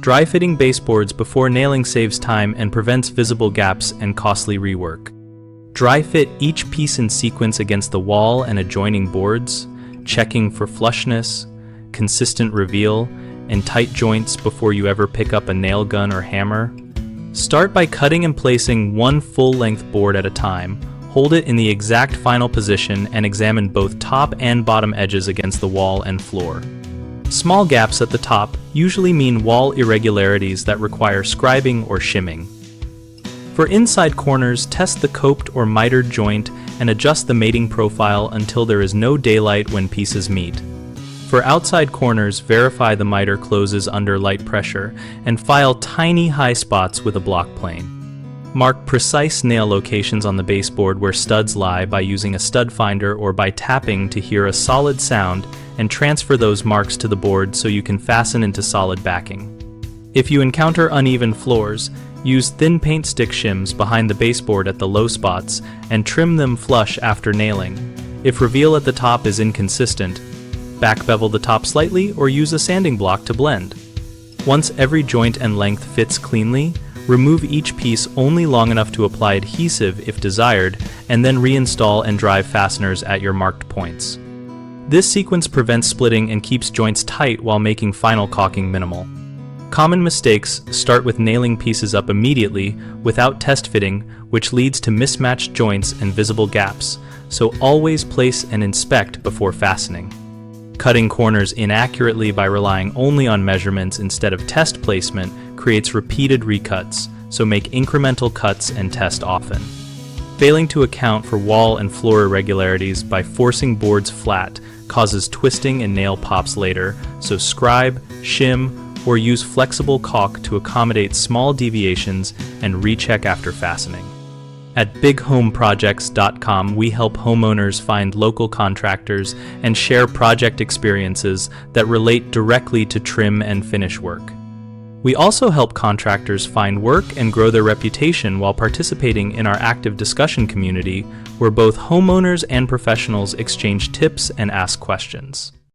Dry fitting baseboards before nailing saves time and prevents visible gaps and costly rework. Dry fit each piece in sequence against the wall and adjoining boards, checking for flushness, consistent reveal, and tight joints before you ever pick up a nail gun or hammer. Start by cutting and placing one full-length board at a time. Hold it in the exact final position and examine both top and bottom edges against the wall and floor. Small gaps at the top usually mean wall irregularities that require scribing or shimming. For inside corners, test the coped or mitered joint and adjust the mating profile until there is no daylight when pieces meet. For outside corners, verify the miter closes under light pressure and file tiny high spots with a block plane. Mark precise nail locations on the baseboard where studs lie by using a stud finder or by tapping to hear a solid sound, and transfer those marks to the board so you can fasten into solid backing. If you encounter uneven floors, use thin paint stick shims behind the baseboard at the low spots and trim them flush after nailing. If reveal at the top is inconsistent, back bevel the top slightly or use a sanding block to blend. Once every joint and length fits cleanly, remove each piece only long enough to apply adhesive if desired, and then reinstall and drive fasteners at your marked points. This sequence prevents splitting and keeps joints tight while making final caulking minimal. Common mistakes start with nailing pieces up immediately without test fitting, which leads to mismatched joints and visible gaps, so always place and inspect before fastening. Cutting corners inaccurately by relying only on measurements instead of test placement creates repeated recuts, so make incremental cuts and test often. Failing to account for wall and floor irregularities by forcing boards flat causes twisting and nail pops later, so scribe, shim, or use flexible caulk to accommodate small deviations and recheck after fastening. At bighomeprojects.com, we help homeowners find local contractors and share project experiences that relate directly to trim and finish work. We also help contractors find work and grow their reputation while participating in our active discussion community, where both homeowners and professionals exchange tips and ask questions.